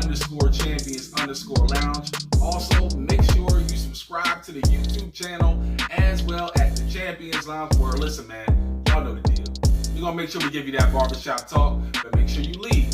_champions_lounge. Also, make sure you subscribe to the YouTube channel as well as the Champions Lounge, where, listen, man, y'all know the deal. We're going to make sure we give you that barbershop talk, but make sure you leave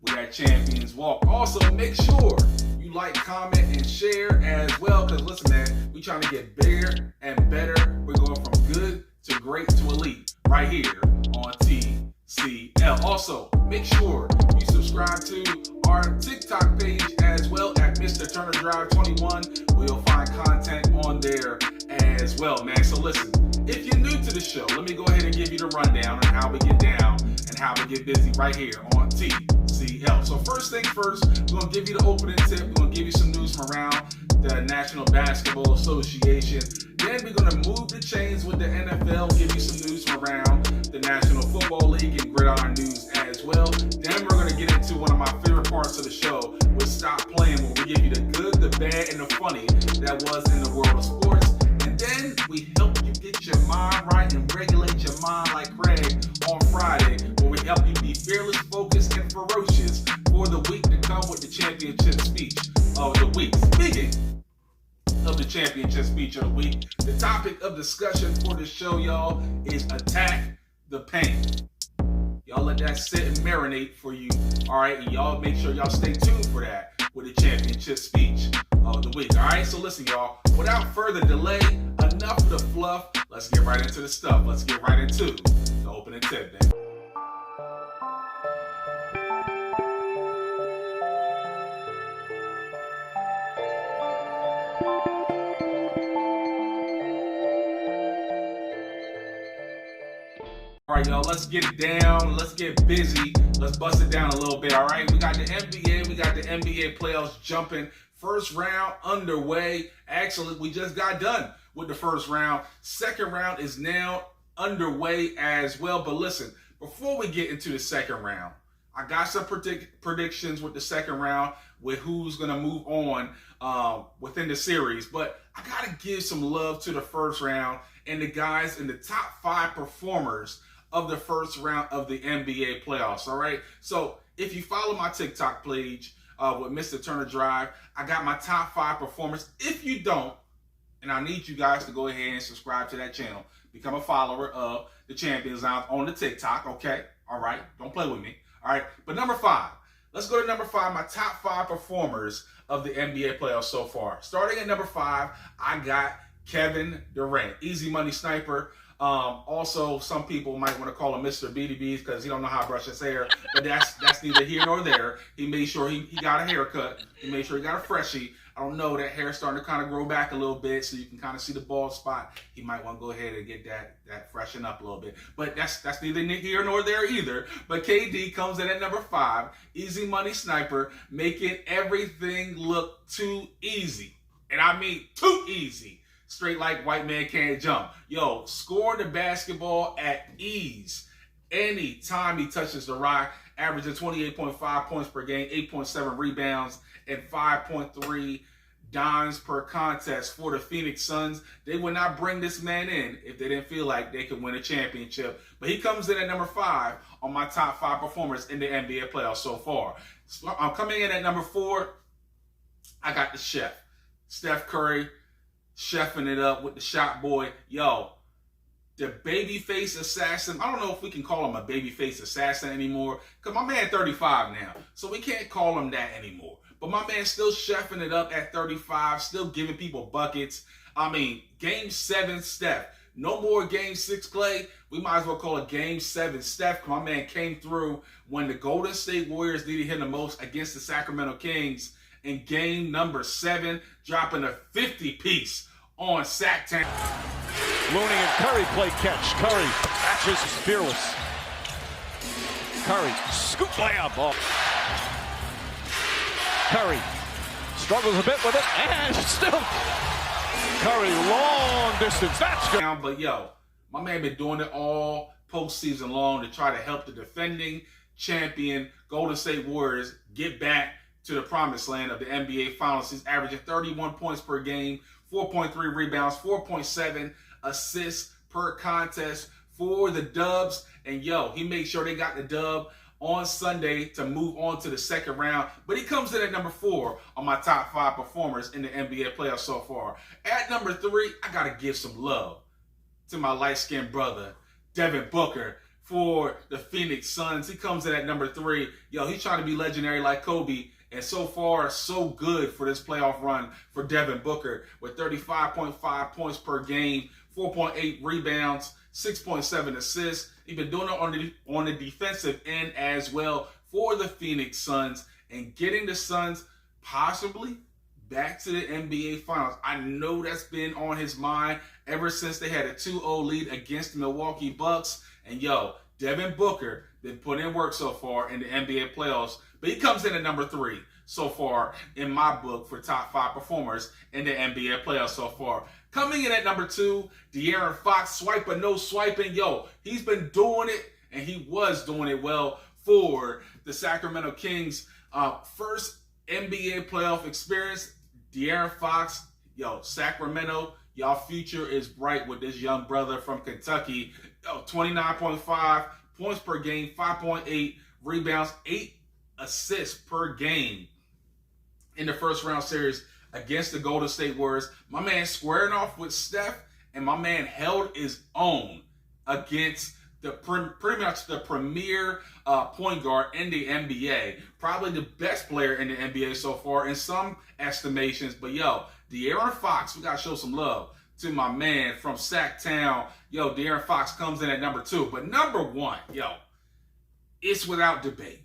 with that Champions Walk. Also, make sure you like, comment, and share as well, because, listen, man, we trying to get bigger and better. We're going from good to great to elite right here on TCL. Also, make sure you subscribe to our TikTok page as well at Mr. Turner Drive 21. We'll find content on there as well, man. So listen, if you're new to the show, let me go ahead and give you the rundown on how we get down and how we get busy right here on TCL. So first thing first, we're going to give you the opening tip. We're going to give you some news from around the National Basketball Association. Then we're going to move the chains with the NFL, give you some news from around the National Football League and gridiron news as well. Then we're going to get into one of my favorite parts of the show with Stop Playing, where we give you the good, the bad, and the funny that was in the world of sports. And then we help you get your mind right and regulate your mind like Craig on Friday, where we help you be fearless, focused, and ferocious for the week to come with the championship speech of the week. Speaking of the championship speech of the week, the topic of discussion for the show, y'all, is attack the pain. Y'all let that sit and marinate for you, all right? And y'all make sure y'all stay tuned for that with the championship speech of the week, all right? So listen, y'all, without further delay, enough of the fluff. Let's get right into the stuff. Let's get right into the opening tip, man. All right, y'all, let's get it down. Let's get busy. Let's bust it down a little bit, all right? We got the NBA. We got the NBA playoffs jumping. First round underway. Actually, we just got done with the first round. Second round is now underway as well. But listen, before we get into the second round, I got some predictions with the second round with who's going to move on within the series. But I got to give some love to the first round and the guys in the top 5 performers of the first round of the NBA playoffs, all right? So if you follow my TikTok page with Mr. Turner Drive, I got my top 5 performers. If you don't, and I need you guys to go ahead and subscribe to that channel, become a follower of the Champions Lounge on the TikTok, okay? All right, don't play with me, all right? But number 5, let's go to number 5, my top 5 performers of the NBA playoffs so far. Starting at number 5, I got Kevin Durant, easy money sniper. Also, some people might want to call him Mr. BDBs because he don't know how to brush his hair, but that's neither here nor there. He made sure he got a haircut. He made sure he got a freshie. I don't know, that hair's starting to kind of grow back a little bit, so you can kind of see the bald spot. He might want to go ahead and get that freshen up a little bit. But that's neither here nor there either. But KD comes in at number 5, easy money sniper, making everything look too easy. And I mean too easy. Straight like white man can't jump. Yo, scoring the basketball at ease anytime he touches the rock, averaging 28.5 points per game, 8.7 rebounds, and 5.3 dimes per contest for the Phoenix Suns. They would not bring this man in if they didn't feel like they could win a championship. But he comes in at number 5 on my top 5 performers in the NBA playoffs so far. I'm coming in at number 4. I got the chef, Steph Curry, chefing it up with the shot boy. Yo, the babyface assassin. I don't know if we can call him a babyface assassin anymore, because my man 35 now, so we can't call him that anymore. But my man's still chefing it up at 35, still giving people buckets. I mean, Game 7 Steph. No more Game 6 Clay. We might as well call it Game 7 Steph. My man came through when the Golden State Warriors needed him the most against the Sacramento Kings in game number 7, dropping a 50-piece on Sacktown. Looney and Curry play catch. Curry matches fearless. Curry scoop layup ball. Curry struggles a bit with it, and still Curry long distance. That's good. But yo, my man been doing it all postseason long to try to help the defending champion Golden State Warriors get back to the promised land of the NBA Finals. He's averaging 31 points per game, 4.3 rebounds, 4.7 assists per contest for the Dubs. And yo, he made sure they got the dub on Sunday to move on to the second round, but he comes in at number 4 on my top 5 performers in the NBA playoffs so far. At number 3, I got to give some love to my light-skinned brother, Devin Booker, for the Phoenix Suns. He comes in at number 3. Yo, he's trying to be legendary like Kobe, and so far, so good for this playoff run for Devin Booker with 35.5 points per game, 4.8 rebounds, 6.7 assists. He's been doing it on the defensive end as well for the Phoenix Suns and getting the Suns possibly back to the NBA Finals. I know that's been on his mind ever since they had a 2-0 lead against the Milwaukee Bucks. And yo, Devin Booker been putting in work so far in the NBA playoffs, but he comes in at number 3 so far in my book for top 5 performers in the NBA playoffs so far. Coming in at number 2, De'Aaron Fox, swiper, no swiping. Yo, he's been doing it, and he was doing it well for the Sacramento Kings. First NBA playoff experience, De'Aaron Fox. Yo, Sacramento, y'all future is bright with this young brother from Kentucky. Yo, 29.5 points per game, 5.8 rebounds, 8 assists per game in the first round series against the Golden State Warriors. My man squaring off with Steph, and my man held his own against the pretty much the premier point guard in the NBA. Probably the best player in the NBA so far in some estimations. But yo, De'Aaron Fox, we got to show some love to my man from Sacktown. Yo, De'Aaron Fox comes in at number 2. But number 1, yo, it's without debate.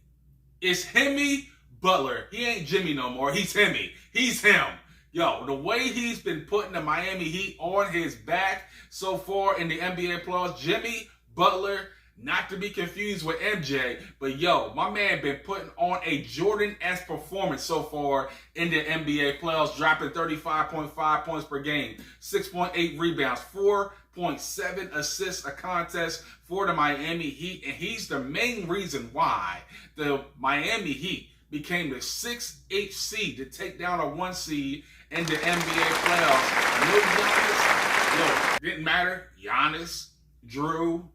It's Jimmy Butler. He ain't Jimmy no more. He's Jimmy. He's him. Yo, the way he's been putting the Miami Heat on his back so far in the NBA playoffs, Jimmy Butler, not to be confused with MJ, but yo, my man been putting on a Jordan-esque performance so far in the NBA playoffs, dropping 35.5 points per game, 6.8 rebounds, 4.7 assists a contest for the Miami Heat, and he's the main reason why the Miami Heat became the 6th seed to take down a 1 seed in the NBA playoffs. No Giannis, yo, didn't matter. Giannis, Drew,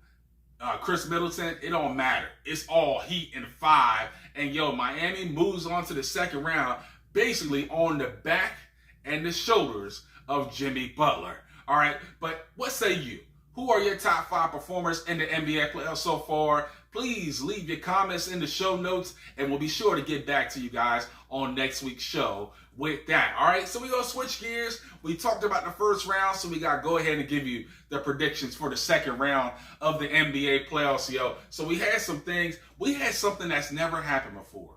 Chris Middleton, it don't matter. It's all Heat in 5. And yo, Miami moves on to the second round, basically on the back and the shoulders of Jimmy Butler. All right, but what say you? Who are your top 5 performers in the NBA playoffs so far? Please leave your comments in the show notes, and we'll be sure to get back to you guys on next week's show with that. All right, so we're going to switch gears. We talked about the first round, so we got to go ahead and give you the predictions for the second round of the NBA playoffs, yo. So we had some things. We had something that's never happened before.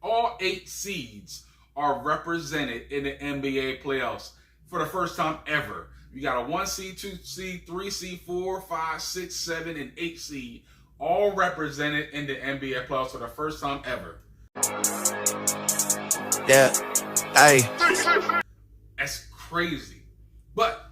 All 8 seeds are represented in the NBA playoffs for the first time ever. You got a 1 seed, 2 seed, 3 seed, 4, 5, 6, 7, and 8 seed, all represented in the NBA playoffs for the first time ever. Yeah, hey. That's crazy. But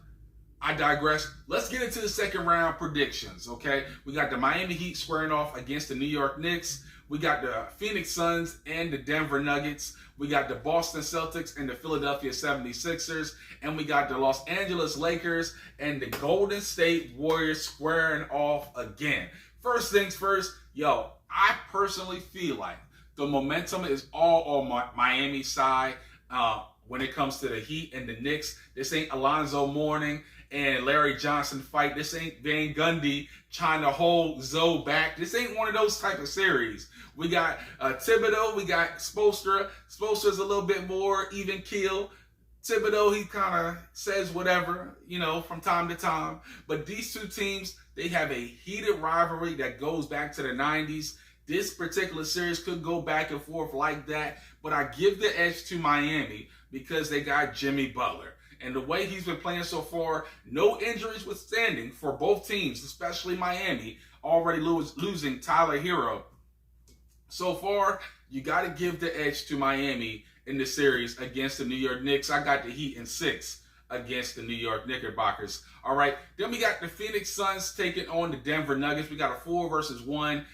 I digress. Let's get into the second round predictions, okay? We got the Miami Heat squaring off against the New York Knicks. We got the Phoenix Suns and the Denver Nuggets. We got the Boston Celtics and the Philadelphia 76ers. And we got the Los Angeles Lakers and the Golden State Warriors squaring off again. First things first, yo, I personally feel like the momentum is all on Miami's side when it comes to the Heat and the Knicks. This ain't Alonzo Mourning and Larry Johnson fight. This ain't Van Gundy trying to hold Zoe back. This ain't one of those type of series. We got Thibodeau. We got Spoelstra. Spoelstra's a little bit more even keel. Thibodeau, he kind of says whatever, you know, from time to time. But these two teams, they have a heated rivalry that goes back to the 90s. This particular series could go back and forth like that. But I give the edge to Miami because they got Jimmy Butler. And the way he's been playing so far, no injuries withstanding for both teams, especially Miami, already losing Tyler Hero. So far, you got to give the edge to Miami in the series against the New York Knicks. I got the Heat in 6 against the New York Knickerbockers. All right, then we got the Phoenix Suns taking on the Denver Nuggets. We got a 4 versus 1.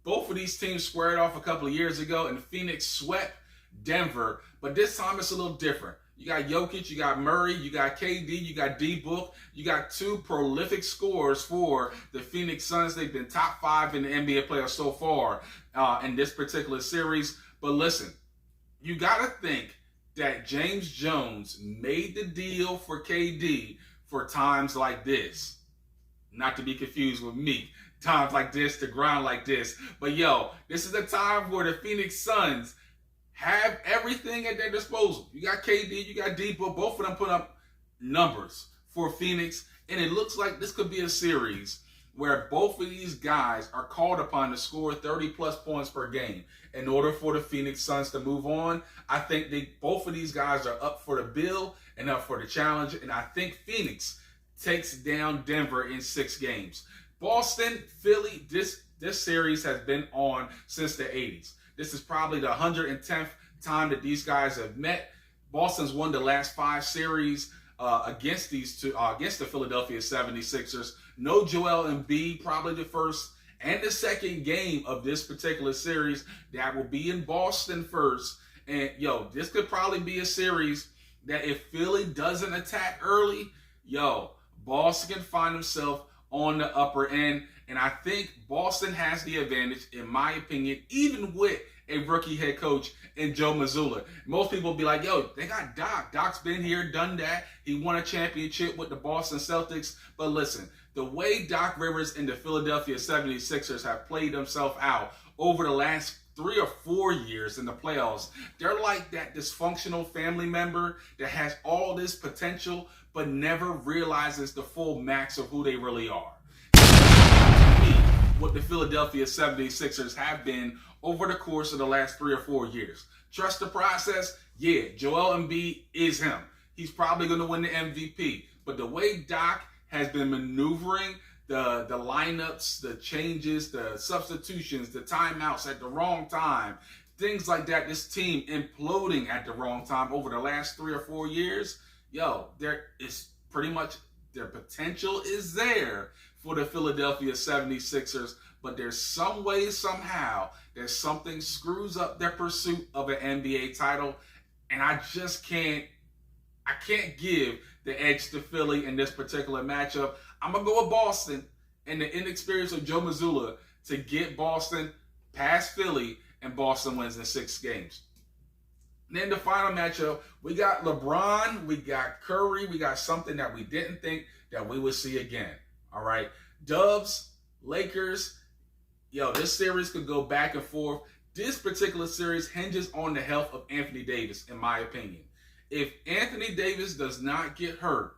Both of these teams squared off a couple of years ago, and Phoenix swept Denver. But this time it's a little different You got Jokic, you got Murray, you got KD, you got D-Book. You got two prolific scorers for the Phoenix Suns. They've been top 5 in the NBA playoffs so far in this particular series. But listen, you got to think that James Jones made the deal for KD for times like this. Not to be confused with me. Times like this, to grind like this. But yo, this is a time where the Phoenix Suns have everything at their disposal. You got KD, you got D-Book. Both of them put up numbers for Phoenix. And it looks like this could be a series where both of these guys are called upon to score 30-plus points per game. In order for the Phoenix Suns to move on, I think both of these guys are up for the bill and up for the challenge. And I think Phoenix takes down Denver in 6 games. Boston, Philly, this series has been on since the 80s. This is probably the 110th time that these guys have met. Boston's won the last 5 series against these two, against the Philadelphia 76ers. No Joel Embiid, probably the first and the second game of this particular series. That will be in Boston first. And yo, this could probably be a series that if Philly doesn't attack early, yo, Boston can find himself on the upper end. And I think Boston has the advantage, in my opinion, even with a rookie head coach in Joe Mazzulla. Most people will be like, yo, they got Doc. Doc's been here, done that. He won a championship with the Boston Celtics. But listen, the way Doc Rivers and the Philadelphia 76ers have played themselves out over the last 3 or 4 years in the playoffs, they're like that dysfunctional family member that has all this potential but never realizes the full max of who they really are. What the Philadelphia 76ers have been over the course of the last 3 or 4 years. Trust the process? Yeah, Joel Embiid is him. He's probably going to win the MVP. But the way Doc has been maneuvering the lineups, the changes, the substitutions, the timeouts at the wrong time, things like that, this team imploding at the wrong time over the last 3 or 4 years, yo, there is pretty much their potential is there for the Philadelphia 76ers, but there's some way, somehow, there's something screws up their pursuit of an NBA title, and I can't give the edge to Philly in this particular matchup. I'm going to go with Boston and the inexperience of Joe Mazzulla to get Boston past Philly, and Boston wins in 6 games. And then the final matchup, we got LeBron, we got Curry, we got something that we didn't think that we would see again. All right, Dubs, Lakers, yo, this series could go back and forth. This particular series hinges on the health of Anthony Davis, in my opinion. If Anthony Davis does not get hurt,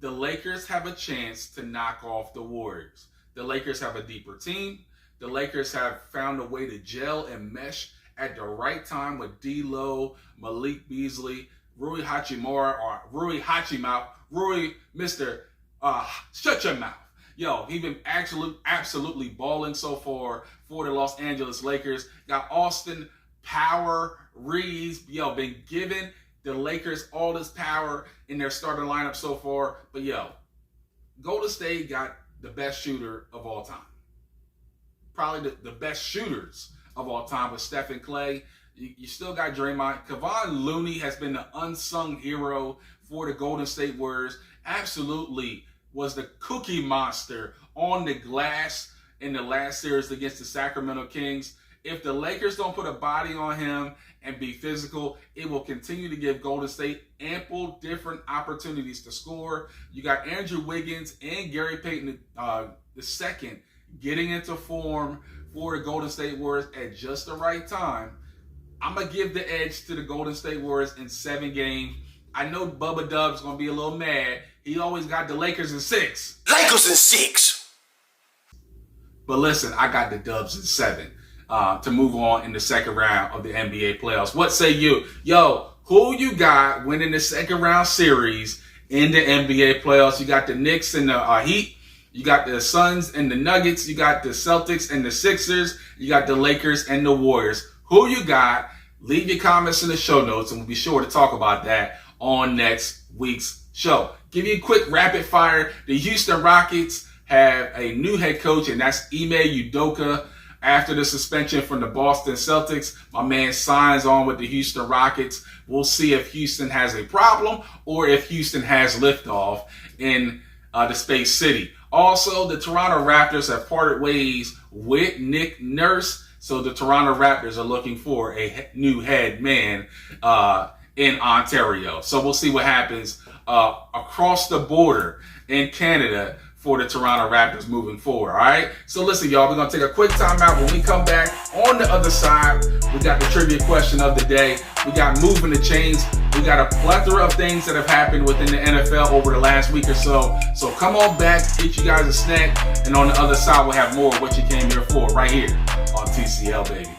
the Lakers have a chance to knock off the Warriors. The Lakers have a deeper team. The Lakers have found a way to gel and mesh at the right time with D'Lo, Malik Beasley, Rui Hachimura, or Rui Hachimouth, Rui Mr. Shut your mouth. Yo, he's been absolutely balling so far for the Los Angeles Lakers. Got Austin Power Reeves, yo, been giving the Lakers all this power in their starting lineup so far. But yo, Golden State got the best shooter of all time. Probably the best shooters of all time with Steph and Clay. You still got Draymond. Kevon Looney has been the unsung hero for the Golden State Warriors. Absolutely was the cookie monster on the glass in the last series against the Sacramento Kings. If the Lakers don't put a body on him and be physical, it will continue to give Golden State ample different opportunities to score. You got Andrew Wiggins and Gary Payton II getting into form for the Golden State Warriors at just the right time. I'm going to give the edge to the Golden State Warriors in 7 games. I know Bubba Dub's going to be a little mad. He always got the Lakers in 6. Lakers in 6. But listen, I got the Dubs in 7 to move on in the second round of the NBA playoffs. What say you? Yo, who you got winning the second round series in the NBA playoffs? You got the Knicks and the Heat. You got the Suns and the Nuggets. You got the Celtics and the Sixers. You got the Lakers and the Warriors. Who you got? Leave your comments in the show notes, and we'll be sure to talk about that on next week's show. Give you a quick rapid fire. The Houston Rockets have a new head coach, and that's Ime Udoka. after the suspension from the Boston Celtics, my man signs on with the Houston Rockets. We'll see if Houston has a problem or if Houston has liftoff in the Space City. Also, the Toronto Raptors have parted ways with Nick Nurse. So the Toronto Raptors are looking for a new head man in Ontario. So we'll see what happens across the border in Canada for the Toronto Raptors moving forward, all right? So listen, y'all, we're going to take a quick time out. When we come back on the other side, we got the trivia question of the day. We got moving the chains. We got a plethora of things that have happened within the NFL over the last week or so. So come on back, get you guys a snack, and on the other side, we'll have more of what you came here for right here on TCL, baby.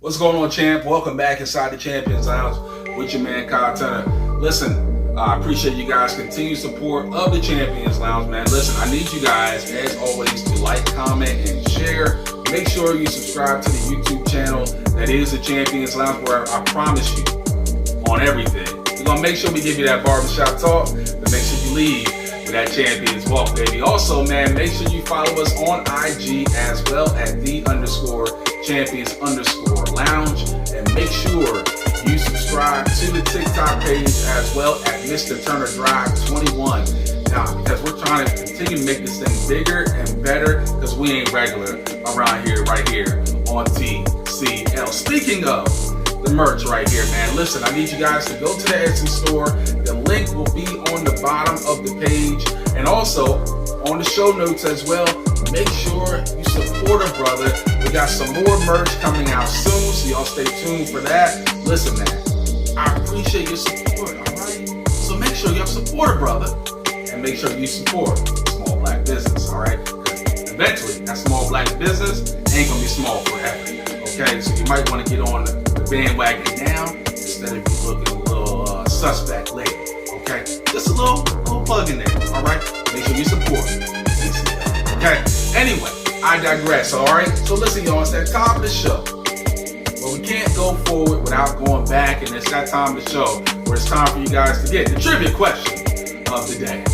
What's going on, champ? Welcome back inside the Champions Lounge with your man, Kyle Turner. Listen, I appreciate you guys' continued support of the Champions Lounge, man. Listen, I need you guys, as always, to like, comment, and share. Make sure you subscribe to the YouTube channel that is the Champions Lounge, where I promise you on everything. We're going to make sure we give you that barbershop talk, but make sure you leave with that Champions Walk, baby. Also, man, make sure you follow us on IG as well at _Champions_Lounge, and make sure you subscribe to the TikTok page as well at Mr. Turner Drive 21. Now, because we're trying to continue to make this thing bigger and better, because we ain't regular around here, right here on TCL. Speaking of the merch right here, man, listen, I need you guys to go to the Etsy store. The link will be on the bottom of the page, and also on the show notes as well. Make sure you support a brother. We got some more merch coming out soon, so y'all stay tuned for that. Listen, man, I appreciate your support, all right? So make sure y'all support a brother, and make sure you support small black business, all right? Because eventually, that small black business ain't gonna be small forever, okay? So you might want to get on the bandwagon now instead of you looking a little suspect later, okay? Just a little plug in there, all right? Make sure you support. Okay, anyway, I digress, all right? So listen, y'all, it's that time of the show where we can't go forward without going back, and it's that time of the show where it's time for you guys to get the trivia question of the day.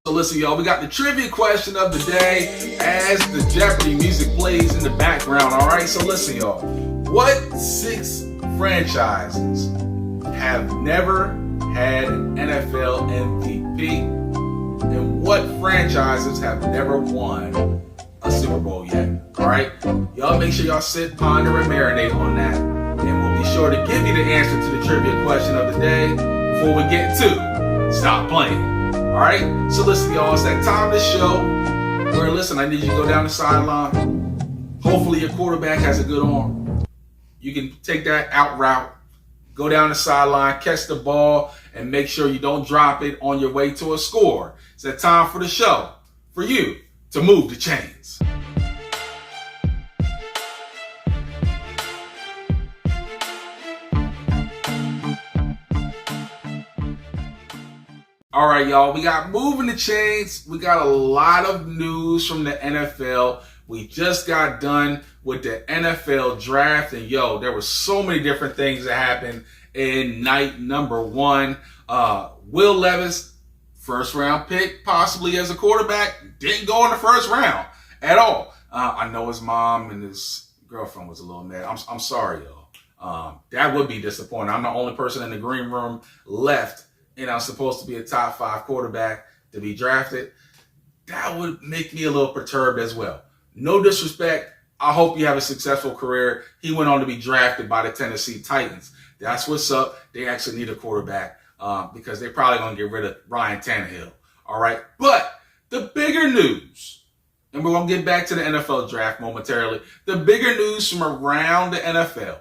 So listen, y'all, we got the trivia question of the day as the Jeopardy music plays in the background, all right? So listen, y'all, what 6 franchises have never had an NFL MVP? And what franchises have never won a Super Bowl yet? All right? Y'all make sure y'all sit, ponder, and marinate on that. And we'll be sure to give you the answer to the trivia question of the day before we get to Stop Playing. All right, so listen, y'all, it's that time of the show where, listen, I need you to go down the sideline. Hopefully your quarterback has a good arm. You can take that out route, go down the sideline, catch the ball, and make sure you don't drop it on your way to a score. It's that time for the show for you to move the chains. All right, y'all, we got moving the chains. We got a lot of news from the NFL. We just got done with the NFL draft, and yo, there were so many different things that happened in night number 1. Will Levis, first round pick, possibly as a quarterback, didn't go in the first round at all. I know his mom and his girlfriend was a little mad. I'm sorry, y'all. That would be disappointing. I'm the only person in the green room left, and I'm supposed to be a top 5 quarterback to be drafted. That would make me a little perturbed as well. No disrespect. I hope you have a successful career. He went on to be drafted by the Tennessee Titans. That's what's up. They actually need a quarterback because they're probably going to get rid of Ryan Tannehill. All right. But the bigger news, and we're going to get back to the NFL draft momentarily. The bigger news from around the NFL.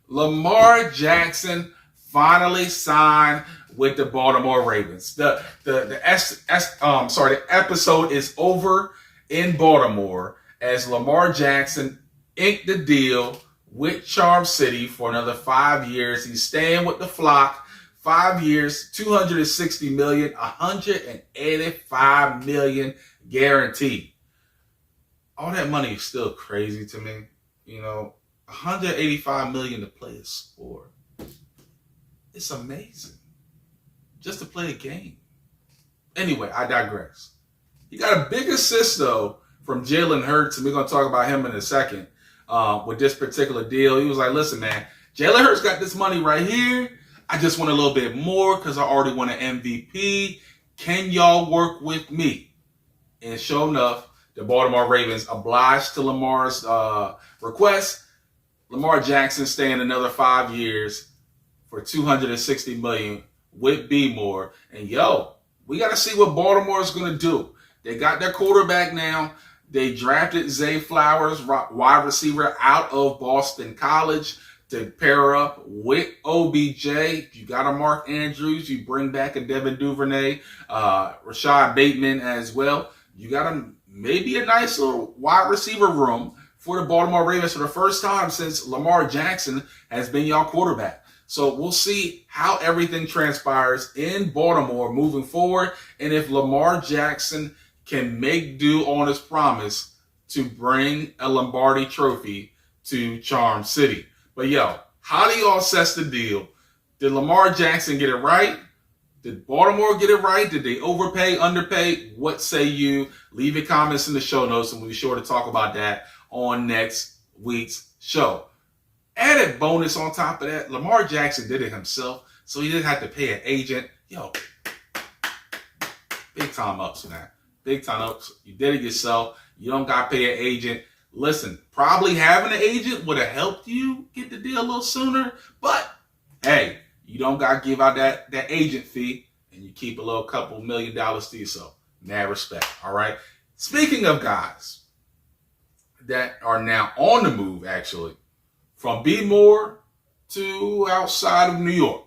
Lamar Jackson finally signed with the Baltimore Ravens. The episode is over in Baltimore as Lamar Jackson inked the deal with Charm City for another 5 years. He's staying with the flock 5 years, $260 million, $185 million guaranteed. All that money is still crazy to me. $185 million to play a sport. It's amazing. Just to play a game. Anyway, I digress. He got a big assist, though, from Jalen Hurrs, and we're going to talk about him in a second with this particular deal. He was like, listen, man, Jalen Hurrs got this money right here. I just want a little bit more because I already won an MVP. Can y'all work with me? And sure enough, the Baltimore Ravens obliged to Lamar's request. Lamar Jackson staying another 5 years for $260 million with B more. And we got to see what Baltimore is going to do. They got their quarterback now. They drafted Zay Flowers, wide receiver out of Boston College, to pair up with OBJ. You got a Mark Andrews. You bring back a Devin Duvernay, Rashad Bateman as well. You got maybe a nice little wide receiver room for the Baltimore Ravens for the first time since Lamar Jackson has been y'all quarterback. So we'll see how everything transpires in Baltimore moving forward, and if Lamar Jackson can make do on his promise to bring a Lombardi trophy to Charm City. But how do y'all assess the deal? Did Lamar Jackson get it right? Did Baltimore get it right? Did they overpay, underpay? What say you? Leave your comments in the show notes, and we'll be sure to talk about that on next week's show. Added bonus on top of that, Lamar Jackson did it himself, so he didn't have to pay an agent. Big time ups, man. Big time ups. You did it yourself. You don't got to pay an agent. Listen, probably having an agent would have helped you get the deal a little sooner, but hey, you don't got to give out that agent fee, and you keep a little couple $1 million to yourself. Mad respect, all right? Speaking of guys that are now on the move, actually, from B-More to outside of New York,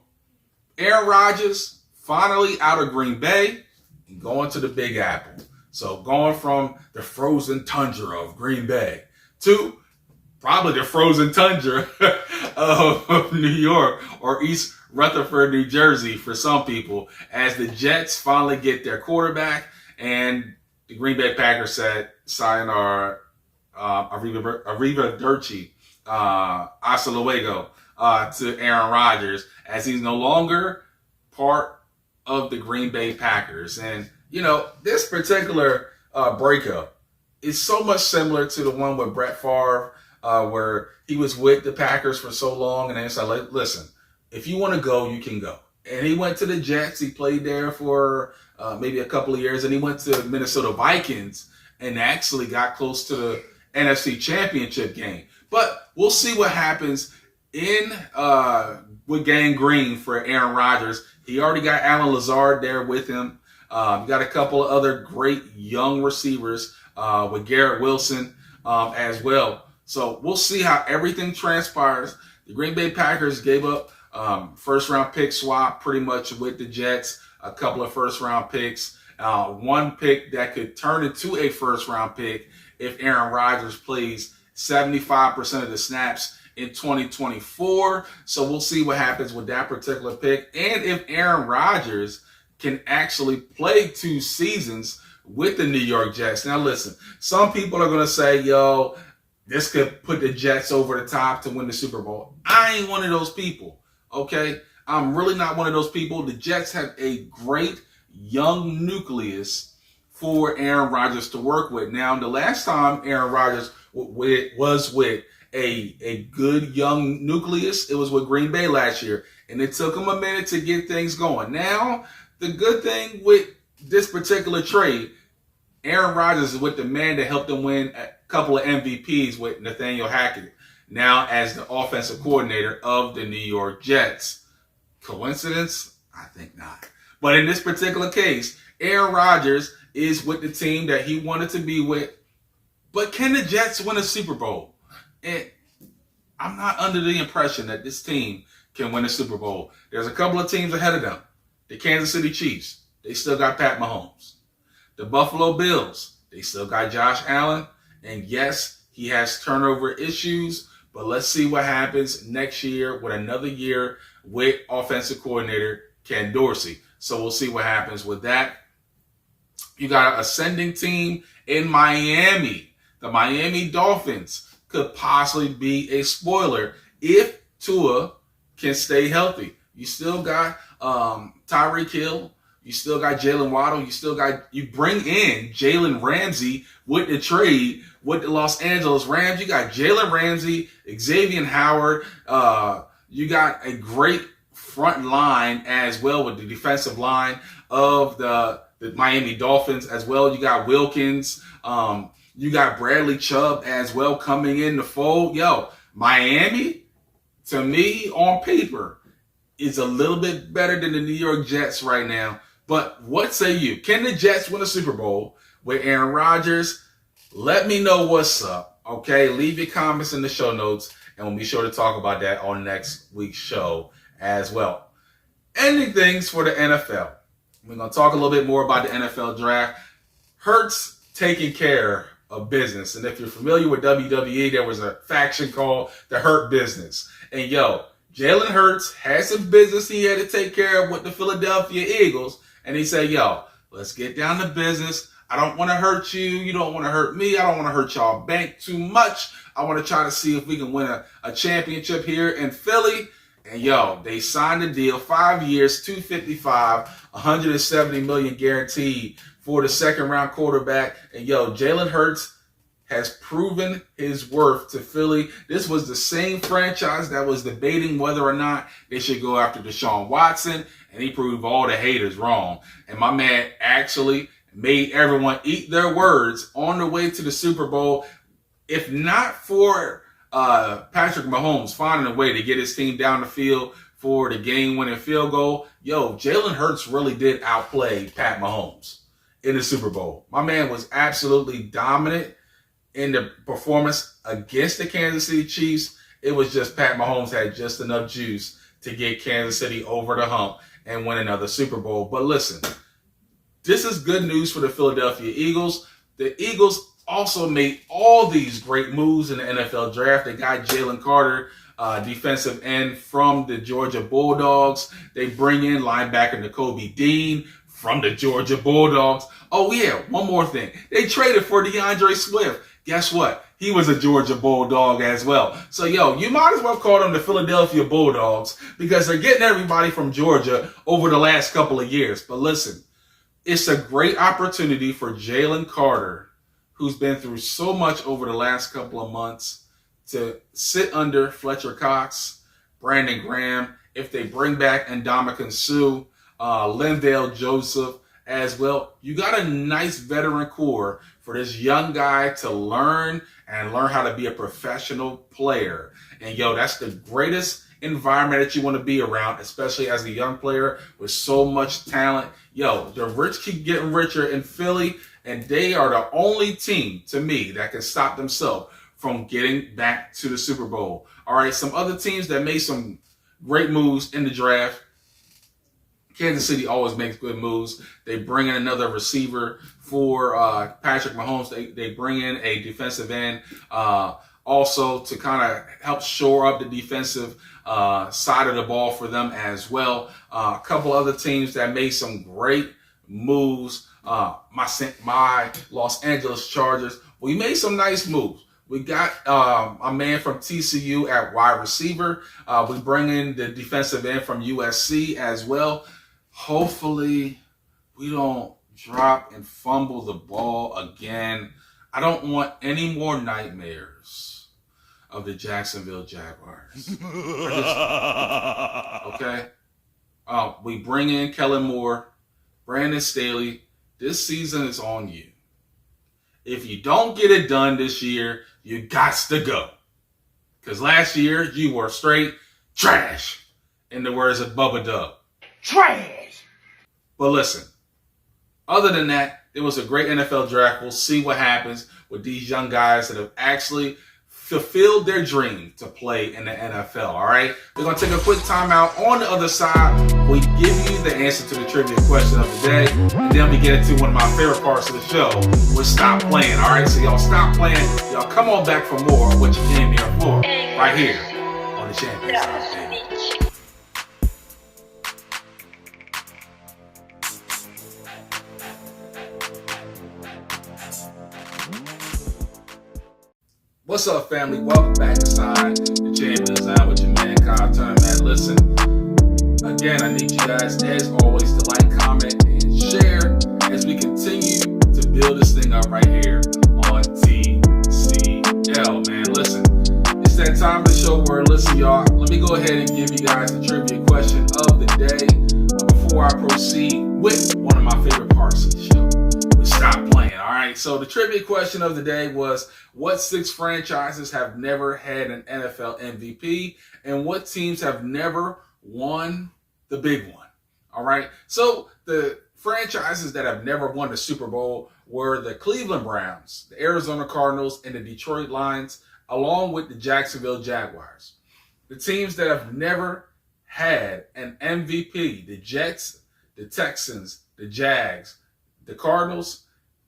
Aaron Rodgers finally out of Green Bay and going to the Big Apple. So going from the frozen tundra of Green Bay to probably the frozen tundra of New York or East Rutherford, New Jersey for some people, as the Jets finally get their quarterback, and the Green Bay Packers said, sayonara, arrivederci, hasta luego, to Aaron Rodgers, as he's no longer part of the Green Bay Packers. And this particular breakup is so much similar to the one with Brett Favre, where he was with the Packers for so long, and they said, listen, if you want to go, you can go. And he went to the Jets. He played there for maybe a couple of years, and he went to Minnesota Vikings and actually got close to the NFC Championship game. But we'll see what happens with Gang Green for Aaron Rodgers. He already got Alan Lazard there with him. You got a couple of other great young receivers with Garrett Wilson as well. So we'll see how everything transpires. The Green Bay Packers gave up first-round pick swap pretty much with the Jets, a couple of first-round picks, one pick that could turn into a first-round pick if Aaron Rodgers plays 75% of the snaps in 2024. So we'll see what happens with that particular pick. And if Aaron Rodgers can actually play 2 seasons with the New York Jets. Now listen, some people are going to say, this could put the Jets over the top to win the Super Bowl. I ain't one of those people, okay? I'm really not one of those people. The Jets have a great young nucleus for Aaron Rodgers to work with. Now, the last time Aaron Rodgers was with a good young nucleus, it was with Green Bay last year, and it took him a minute to get things going. Now, the good thing with this particular trade, Aaron Rodgers is with the man that helped him win a couple of MVPs with Nathaniel Hackett, now as the offensive coordinator of the New York Jets. Coincidence? I think not. But in this particular case, Aaron Rodgers is with the team that he wanted to be with. But can the Jets win a Super Bowl? And I'm not under the impression that this team can win a Super Bowl. There's a couple of teams ahead of them. The Kansas City Chiefs, they still got Pat Mahomes. The Buffalo Bills, they still got Josh Allen. And yes, he has turnover issues, But let's see what happens next year with another year with offensive coordinator Ken Dorsey. So we'll see what happens with that. You got an ascending team in Miami. The Miami Dolphins could possibly be a spoiler if Tua can stay healthy. You still got Tyreek Hill. You still got Jalen Waddle. You bring in Jalen Ramsey with the trade with the Los Angeles Rams. You got Jalen Ramsey, Xavier Howard. You got a great front line as well with the defensive line of the Miami Dolphins as well. You got Wilkins. You got Bradley Chubb as well coming in the fold. Yo, Miami, to me, on paper, is a little bit better than the New York Jets right now. But what say you? Can the Jets win a Super Bowl with Aaron Rodgers? Let me know what's up, okay? Leave your comments in the show notes, and we'll be sure to talk about that on next week's show as well. Ending things for the NFL. We're going to talk a little bit more about the NFL draft. Hurts taking care of business. And if you're familiar with WWE, there was a faction called the Hurt Business. And yo, Jalen Hurts had some business he had to take care of with the Philadelphia Eagles. And he said, yo, let's get down to business. I don't want to hurt you. You don't want to hurt me. I don't want to hurt y'all bank too much. I want to try to see if we can win a championship here in Philly. And yo, they signed a deal, 5 years, $255, $170 million guaranteed for the second round quarterback. And yo, Jalen Hurts has proven his worth to Philly. This was the same franchise that was debating whether or not they should go after Deshaun Watson, and he proved all the haters wrong. And my man actually made everyone eat their words on the way to the Super Bowl. If not for Patrick Mahomes finding a way to get his team down the field for the game-winning field goal, yo, Jalen Hurts really did outplay Pat Mahomes in the Super Bowl. My man was absolutely dominant in the performance against the Kansas City Chiefs. It was just Pat Mahomes had just enough juice to get Kansas City over the hump and win another Super Bowl. But listen, this is good news for the Philadelphia Eagles. The Eagles also made all these great moves in the NFL draft. They got Jalen Carter, defensive end from the Georgia Bulldogs. They bring in linebacker Nakobe Dean from the Georgia Bulldogs. Oh yeah, one more thing. They traded for DeAndre Swift. Guess what? He was a Georgia Bulldog as well. So, yo, you might as well call them the Philadelphia Bulldogs because they're getting everybody from Georgia over the last couple of years. But listen, it's a great opportunity for Jalen Carter, who's been through so much over the last couple of months, to sit under Fletcher Cox, Brandon Graham, if they bring back Ndamukong Suh, Linval Joseph as well. You got a nice veteran core for this young guy to learn how to be a professional player. And yo, that's the greatest environment that you want to be around, especially as a young player with so much talent. Yo, the rich keep getting richer in Philly, and they are the only team, to me, that can stop themselves from getting back to the Super Bowl. All right, some other teams that made some great moves in the draft. Kansas City always makes good moves. They bring in another receiver for Patrick Mahomes. They bring in a defensive end also to kind of help shore up the defensive side of the ball for them as well. A couple other teams that made some great moves. My Los Angeles Chargers, we made some nice moves. We got a man from TCU at wide receiver. We bring in the defensive end from USC as well. Hopefully, we don't drop and fumble the ball again. I don't want any more nightmares of the Jacksonville Jaguars. Okay? We bring in Kellen Moore, Brandon Staley. This season is on you. If you don't get it done this year, you gots to go. Because last year, you were straight trash, in the words of Bubba Dub. Trash! But listen, other than that, it was a great NFL draft. We'll see what happens with these young guys that have actually fulfilled their dream to play in the NFL, all right? We're going to take a quick timeout. On the other side, we give you the answer to the trivia question of the day, and then we get into one of my favorite parts of the show, which Stop Playing, all right? So y'all stop playing. Y'all come on back for more of what you came here for right here on the Champions League. What's up, family? Welcome back inside the Champions League with your man, Kyle Turner, man. Listen, again, I need you guys, as always, to like, comment, and share as we continue to build this thing up right here on TCL, man. Listen, it's that time of the show where, listen, y'all, let me go ahead and give you guys the trivia question of the day before I proceed with one of my favorite parts of the show. Stop playing, all right? So the trivia question of the day was, what 6 franchises have never had an NFL MVP, and what teams have never won the big one, all right? So the franchises that have never won the Super Bowl were the Cleveland Browns, the Arizona Cardinals, and the Detroit Lions, along with the Jacksonville Jaguars. The teams that have never had an MVP, the Jets, the Texans, the Jags, the Cardinals,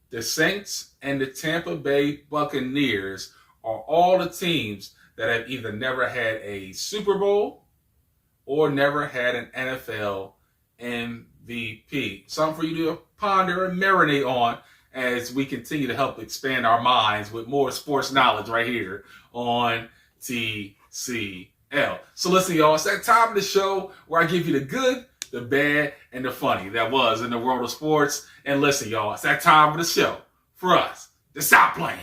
the Saints, and the Tampa Bay Buccaneers are all the teams that have either never had a Super Bowl or never had an NFL MVP. Something for you to ponder and marinate on as we continue to help expand our minds with more sports knowledge right here on TCL. So listen, y'all, it's that time of the show where I give you the good, the bad, and the funny that was in the world of sports. And listen, y'all, it's that time of the show for us to stop playing.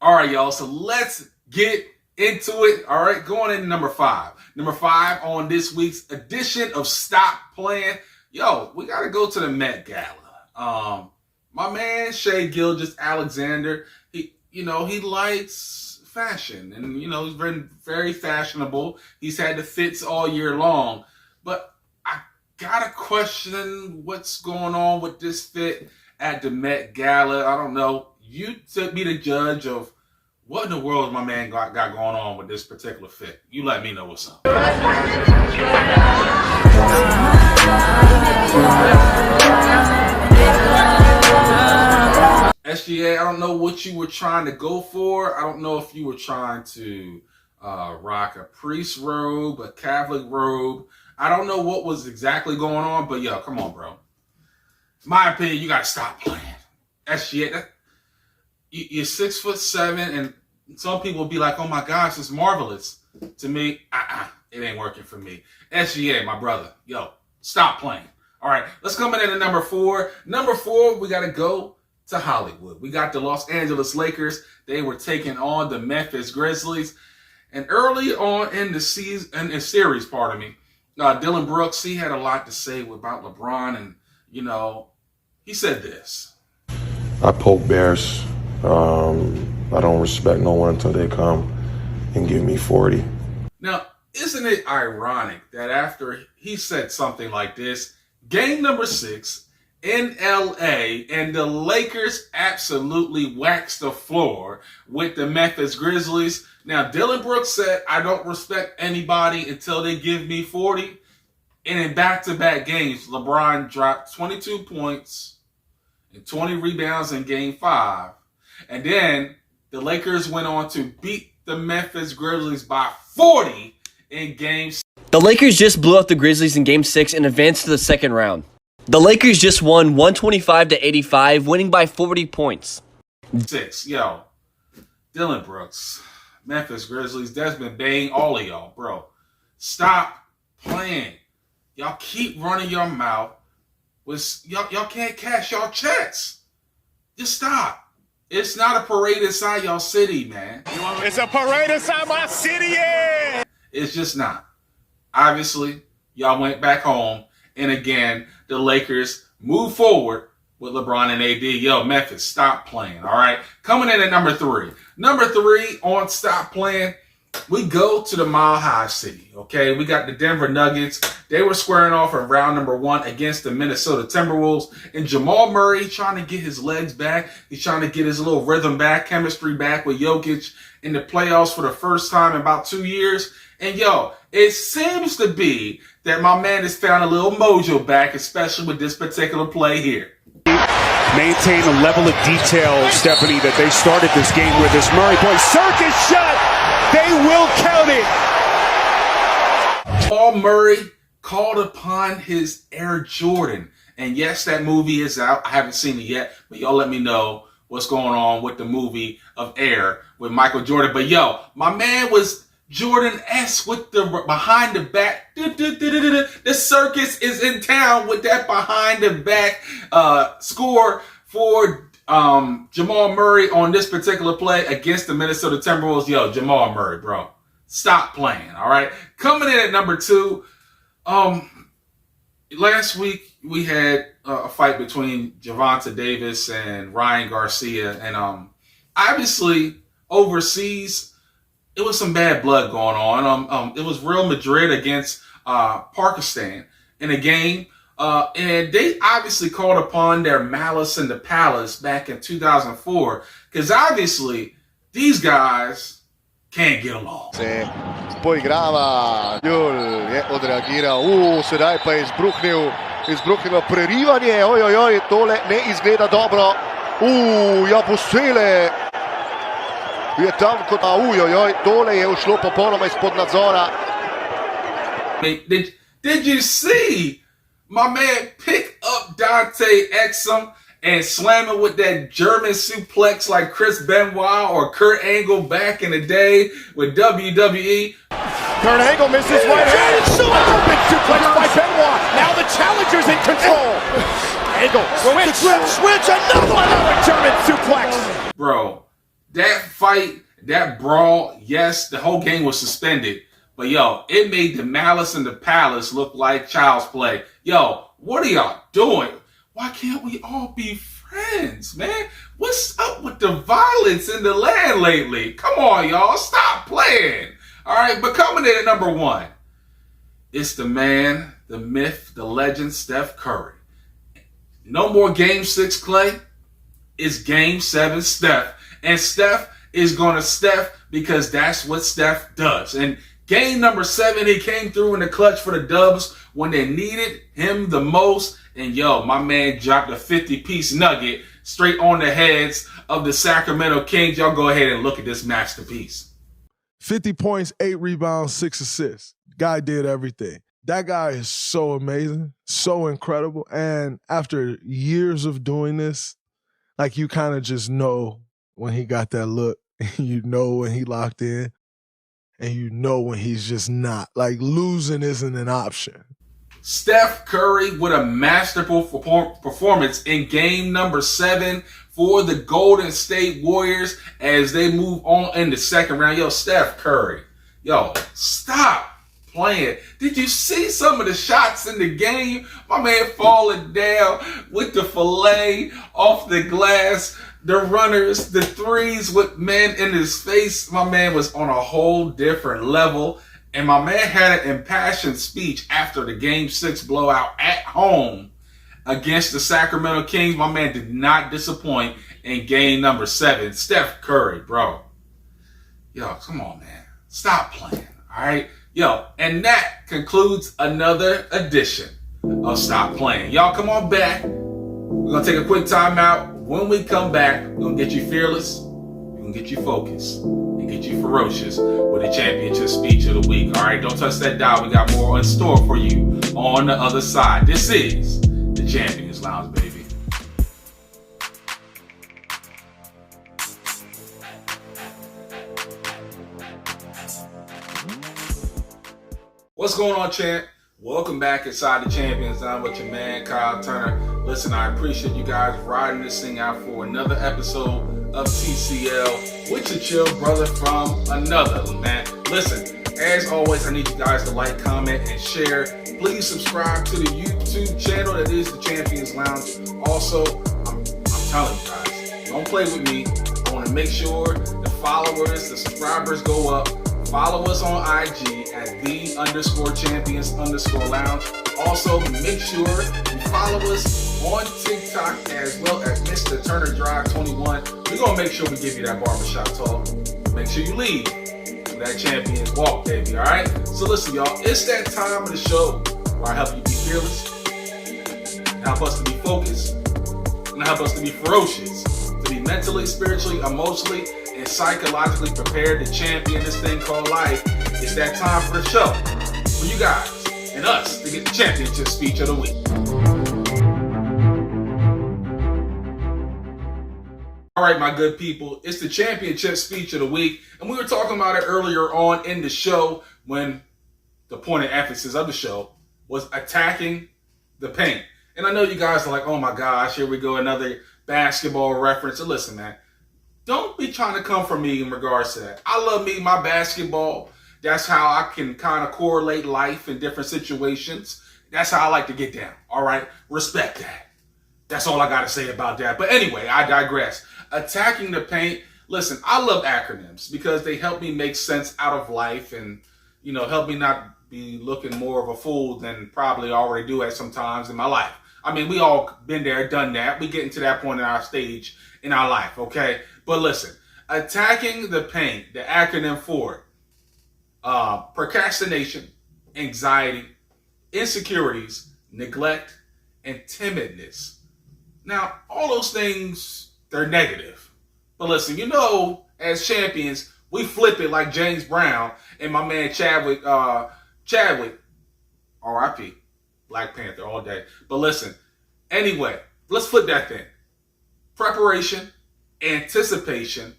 All right, y'all, so let's get into it. All right, going into number 5. Number 5 on this week's edition of Stop Playing. Yo, we got to go to the Met Gala. My man, Shai Gilgeous-Alexander, he likes fashion, and, he's been very fashionable. He's had the fits all year long, but I got to question what's going on with this fit at the Met Gala. I don't know. You to be the judge of what in the world my man got going on with this particular fit. You let me know what's up. SGA, I don't know what you were trying to go for. I don't know if you were trying to rock a priest robe, a Catholic robe. I don't know what was exactly going on, but yo, come on, bro. My opinion, you got to stop playing. SGA, you're 6'7", and some people will be like, oh my gosh, it's marvelous. To me, it ain't working for me. SGA, my brother, yo, stop playing. All right, let's come in at number 4. Number 4, we got to go to Hollywood. We got the Los Angeles Lakers. They were taking on the Memphis Grizzlies. And early on in the series, Dylan Brooks, he had a lot to say about LeBron, and, he said this. I poke bears. I don't respect no one until they come and give me 40. Now, isn't it ironic that after he said something like this, game number 6 in LA, and the Lakers absolutely waxed the floor with the Memphis Grizzlies. Now, Dylan Brooks said, I don't respect anybody until they give me 40. And in back-to-back games, LeBron dropped 22 points and 20 rebounds in game 5. And then the Lakers went on to beat the Memphis Grizzlies by 40 in game 6. The Lakers just blew up the Grizzlies in game 6 and advanced to the second round. The Lakers just won 125-85, winning by 40 points. 6. Yo, Dylan Brooks, Memphis Grizzlies, Desmond Bain, all of y'all, bro. Stop playing. Y'all keep running your mouth. Y'all can't cash y'all checks. Just stop. It's not a parade inside y'all city, man. It's a parade inside my city, yeah! It's just not. Obviously, y'all went back home, and again, the Lakers move forward with LeBron and AD. Yo, Memphis, stop playing, all right? Coming in at number 3. Number 3 on Stop Playing, we go to the Mile High City, okay? We got the Denver Nuggets. They were squaring off in round number 1 against the Minnesota Timberwolves. And Jamal Murray trying to get his legs back. He's trying to get his little rhythm back, chemistry back with Jokic in the playoffs for the first time in about 2 years. And yo, it seems to be that my man has found a little mojo back, especially with this particular play here. Maintain the level of detail, Stephanie, that they started this game with. This Murray boy circus shot. They will count it. Paul Murray called upon his Air Jordan. And yes, that movie is out. I haven't seen it yet, but y'all let me know what's going on with the movie of Air with Michael Jordan. But yo, my man was Jordan-esque with the behind the back. The circus is in town with that behind the back score for Jamal Murray on this particular play against the Minnesota Timberwolves. Yo, Jamal Murray, bro, stop playing, all right? Coming in at number 2, last week we had a fight between Gervonta Davis and Ryan Garcia, and obviously overseas it was some bad blood going on. It was Real Madrid against Pakistan in a game. And they obviously called upon their malice in the palace back in 2004 because obviously these guys can't get along. Poi grava Jul je odreagiral, sedaj pa je izbruhnilo prerivanje, ojojoj, tole ne izgleda dobro, ja posele je tam kot, ojojoj, tole je ušlo popolnoma izpod nadzora. Did you see my man pick up Dante Exum and slam it with that German suplex like Chris Benoit or Kurt Angle back in the day with WWE? Kurt Angle misses right hand. So open suplex by Benoit. Now the challenger's in control. Angle, switch, another German suplex. Bro, that fight, that brawl, yes, the whole game was suspended. But yo, it made the malice in the palace look like child's play. Yo, what are y'all doing? Why can't we all be friends, man? What's up with the violence in the land lately? Come on, y'all, stop playing. All right, but coming in at number 1, it's the man, the myth, the legend, Steph Curry. No more Game 6 Clay. It's Game 7 Steph. And Steph is going to Steph because that's what Steph does. And game number 7, he came through in the clutch for the Dubs when they needed him the most. And yo, my man dropped a 50-piece nugget straight on the heads of the Sacramento Kings. Y'all go ahead and look at this masterpiece. 50 points, 8 rebounds, 6 assists. Guy did everything. That guy is so amazing, so incredible. And after years of doing this, like you kind of just know when he got that look, you know when he locked in, and you know when he's just not. Like losing isn't an option. Steph Curry with a masterful performance in game number 7 for the Golden State Warriors as they move on in the second round. Yo, Steph Curry, yo, stop playing. Did you see some of the shots in the game? My man falling down with the fillet off the glass, the runners, the threes with men in his face. My man was on a whole different level. And my man had an impassioned speech after the Game 6 blowout at home against the Sacramento Kings. My man did not disappoint in game number 7. Steph Curry, bro. Yo, come on, man. Stop playing, all right? Yo, and that concludes another edition of Stop Playing. Y'all come on back. We're going to take a quick time out. When we come back, we're going to get you fearless. We're going to get you focused. Get you ferocious with a championship speech of the week. All right, don't touch that dial. We got more in store for you on the other side. This is the Champions Lounge, baby. What's going on, champ? Welcome back inside the Champions Lounge with your man, Kyle Turner. Listen, I appreciate you guys riding this thing out for another episode of TCL with your chill brother from another, man. Listen, as always, I need you guys to like, comment, and share. Please subscribe to the YouTube channel that is the Champions Lounge. Also, I'm telling you guys, don't play with me. I want to make sure the followers, the subscribers go up Follow us on IG at @the_champions_lounge. Also, make sure you follow us on TikTok as well as Mr. Turner Drive 21. We're going to make sure we give you that barbershop talk. Make sure you leave that champion walk, baby, all right? So listen, y'all, it's that time of the show where I help you be fearless, help us to be focused, and help us to be ferocious, to be mentally, spiritually, emotionally, and psychologically prepared to champion this thing called life. It's that time for the show for you guys and us to get the championship speech of the week. All right, my good people, it's the championship speech of the week, and we were talking about it earlier on in the show when the point of emphasis of the show was attacking the paint. And I know you guys are like, oh my gosh, here we go, another basketball reference. And listen, man, don't be trying to come for me in regards to that. I love me, my basketball. That's how I can kind of correlate life in different situations. That's how I like to get down, all right? Respect that. That's all I got to say about that. But anyway, I digress. Attacking the paint. Listen, I love acronyms because they help me make sense out of life and, you know, help me not be looking more of a fool than probably already do at some times in my life. I mean, we all been there, done that. We getting to that point in our stage in our life, okay? But listen, attacking the paint, the acronym for it, procrastination, anxiety, insecurities, neglect, and timidness. Now, all those things, they're negative. But listen, you know, as champions, we flip it like James Brown and my man Chadwick, R.I.P., Black Panther all day. But listen, anyway, let's flip that thing. Preparation, anticipation,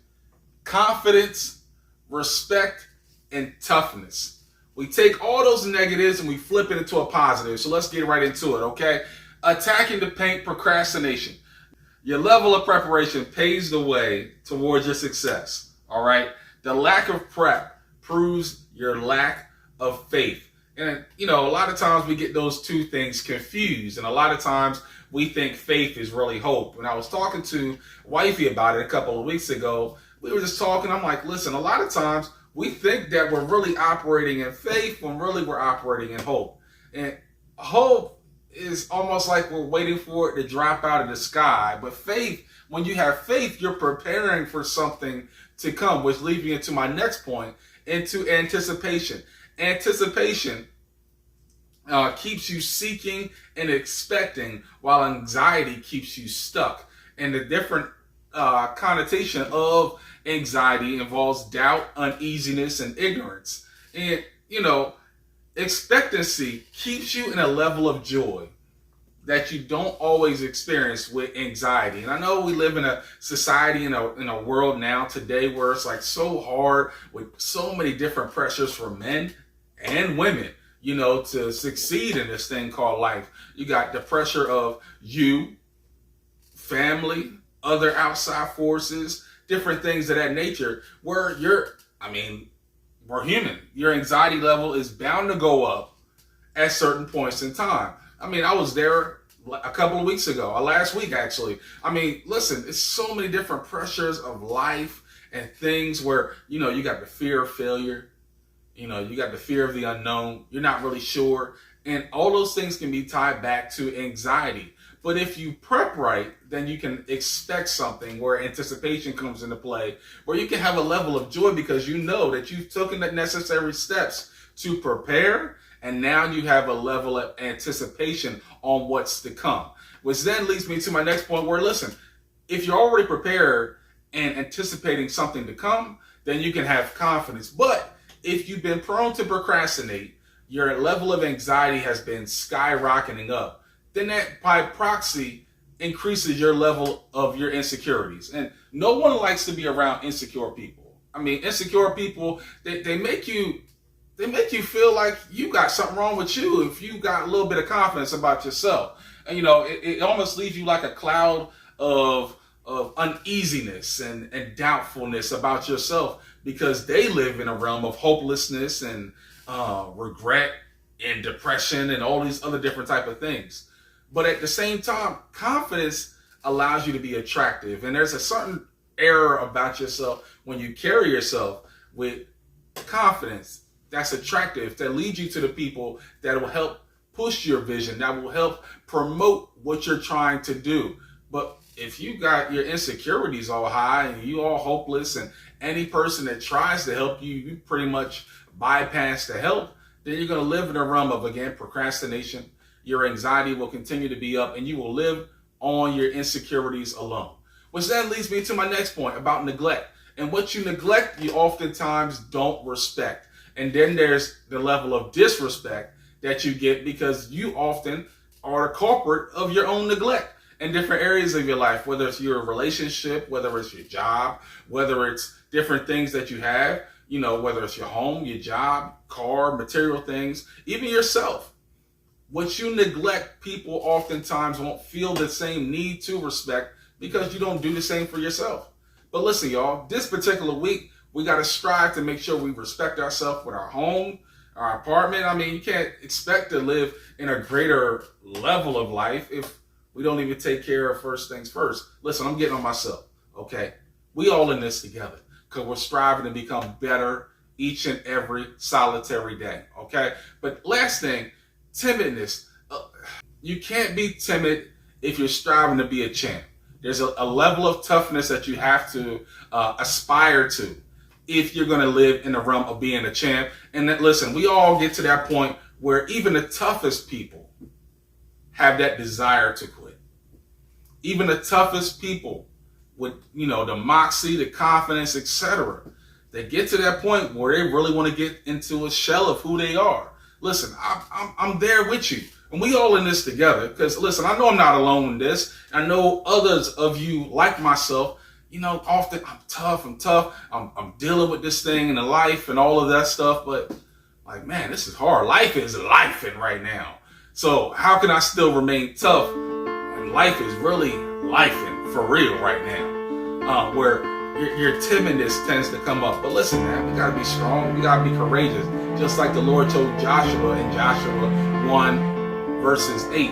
confidence, respect, and toughness. We take all those negatives and we flip it into a positive. So let's get right into it, okay? Attacking the paint, procrastination. Your level of preparation paves the way towards your success, all right? The lack of prep proves your lack of faith. And, you know, a lot of times we get those two things confused. And a lot of times we think faith is really hope. When I was talking to Wifey about it a couple of weeks ago, we were just talking. I'm like, listen, a lot of times we think that we're really operating in faith when really we're operating in hope. And hope is almost like we're waiting for it to drop out of the sky. But faith, when you have faith, you're preparing for something to come, which leads me into my next point, into anticipation. Anticipation keeps you seeking and expecting, while anxiety keeps you stuck. And the different connotation of anxiety involves doubt, uneasiness, and ignorance. And, you know, expectancy keeps you in a level of joy that you don't always experience with anxiety. And I know we live in a society, in a world now today where it's like so hard with so many different pressures for men and women, you know, to succeed in this thing called life. You got the pressure of you, family, other outside forces, different things of that nature, where we're human. Your anxiety level is bound to go up at certain points in time. I mean, I was there a couple of weeks ago, last week actually. I mean, listen, it's so many different pressures of life and things where, you know, you got the fear of failure, you know, you got the fear of the unknown, you're not really sure. And all those things can be tied back to anxiety. But if you prep right, then you can expect something where anticipation comes into play, where you can have a level of joy because you know that you've taken the necessary steps to prepare, and now you have a level of anticipation on what's to come. Which then leads me to my next point where, listen, if you're already prepared and anticipating something to come, then you can have confidence. But if you've been prone to procrastinate, your level of anxiety has been skyrocketing up, then that by proxy increases your level of your insecurities. And no one likes to be around insecure people. I mean, insecure people, they make you feel like you got something wrong with you if you got a little bit of confidence about yourself. And, you know, it almost leaves you like a cloud of uneasiness and doubtfulness about yourself because they live in a realm of hopelessness and regret and depression and all these other different type of things. But at the same time, confidence allows you to be attractive. And there's a certain error about yourself when you carry yourself with confidence that's attractive, that leads you to the people that will help push your vision, that will help promote what you're trying to do. But if you got your insecurities all high and you all hopeless, and any person that tries to help you, you pretty much bypass the help, then you're going to live in a realm of, again, procrastination. Your anxiety will continue to be up, and you will live on your insecurities alone. Which then leads me to my next point about neglect. And what you neglect, you oftentimes don't respect. And then there's the level of disrespect that you get because you often are a culprit of your own neglect in different areas of your life, whether it's your relationship, whether it's your job, whether it's different things that you have, you know, whether it's your home, your job, car, material things, even yourself. What you neglect, people oftentimes won't feel the same need to respect because you don't do the same for yourself. But listen, y'all, this particular week, we got to strive to make sure we respect ourselves with our home, our apartment. I mean, you can't expect to live in a greater level of life if we don't even take care of first things first. Listen, I'm getting on myself, okay? We all in this together because we're striving to become better each and every solitary day, okay? But last thing, timidness. You can't be timid if you're striving to be a champ. There's a level of toughness that you have to aspire to if you're going to live in the realm of being a champ. And that, listen, we all get to that point where even the toughest people have that desire to quit. Even the toughest people with, you know, the moxie, the confidence, etc. They get to that point where they really want to get into a shell of who they are. Listen, I'm there with you. And we all in this together. Because, listen, I know I'm not alone in this. I know others of you, like myself, you know, often I'm tough. I'm dealing with this thing in the life and all of that stuff. But, like, man, this is hard. Life is lifing right now. So how can I still remain tough when life is really lifing for real right now? Where your timidness tends to come up. But listen, man, we got to be strong. We got to be courageous. Just like the Lord told Joshua in Joshua 1 verses 8.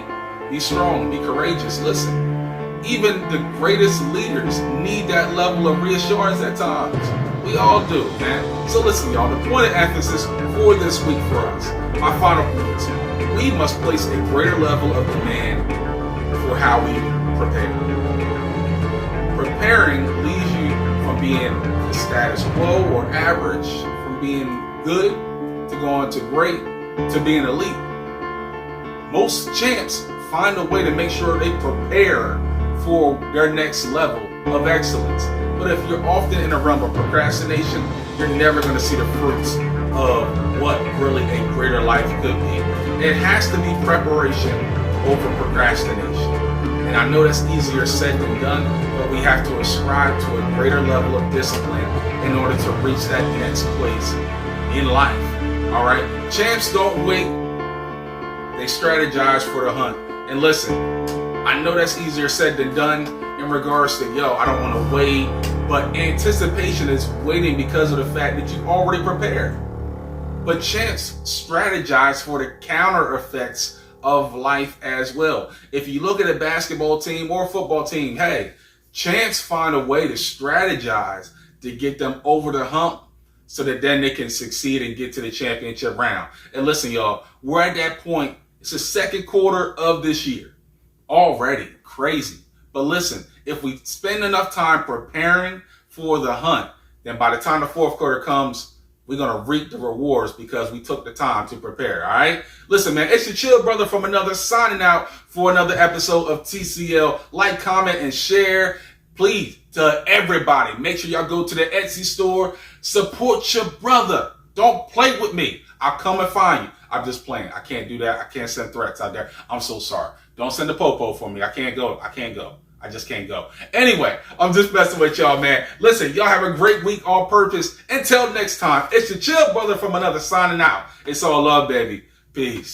Be strong, be courageous. Listen, even the greatest leaders need that level of reassurance at times. We all do, man. So listen, y'all, the point of emphasis for this week for us, my final points, we must place a greater level of demand for how we prepare. Preparing leads you from being the status quo or average, from being good to going to great to being elite. Most champs find a way to make sure they prepare for their next level of excellence. But if you're often in a realm of procrastination, you're never going to see the fruits of what really a greater life could be. It has to be preparation over procrastination. And I know that's easier said than done, but we have to ascribe to a greater level of discipline in order to reach that next place in life. All right? Champs don't wait. They strategize for the hunt. And listen, I know that's easier said than done in regards to, I don't want to wait. But anticipation is waiting because of the fact that you already prepared. But champs strategize for the counter effects of life as well. If you look at a basketball team or a football team, hey, champs find a way to strategize to get them over the hump so that then they can succeed and get to the championship round. And listen, y'all, we're at that point. It's the second quarter of this year. Already crazy. But listen, if we spend enough time preparing for the hunt, then by the time the fourth quarter comes, we're going to reap the rewards because we took the time to prepare, all right? Listen, man, it's your chill brother from another, signing out for another episode of TCL. Like, comment, and share. Please, to everybody, make sure y'all go to the Etsy store. Support your brother. Don't play with me. I'll come and find you. I'm just playing. I can't do that. I can't send threats out there. I'm so sorry. Don't send a popo for me. I can't go. I just can't go. Anyway, I'm just messing with y'all, man. Listen, y'all have a great week on purpose. Until next time, it's your chill brother from another, signing out. It's all love, baby. Peace.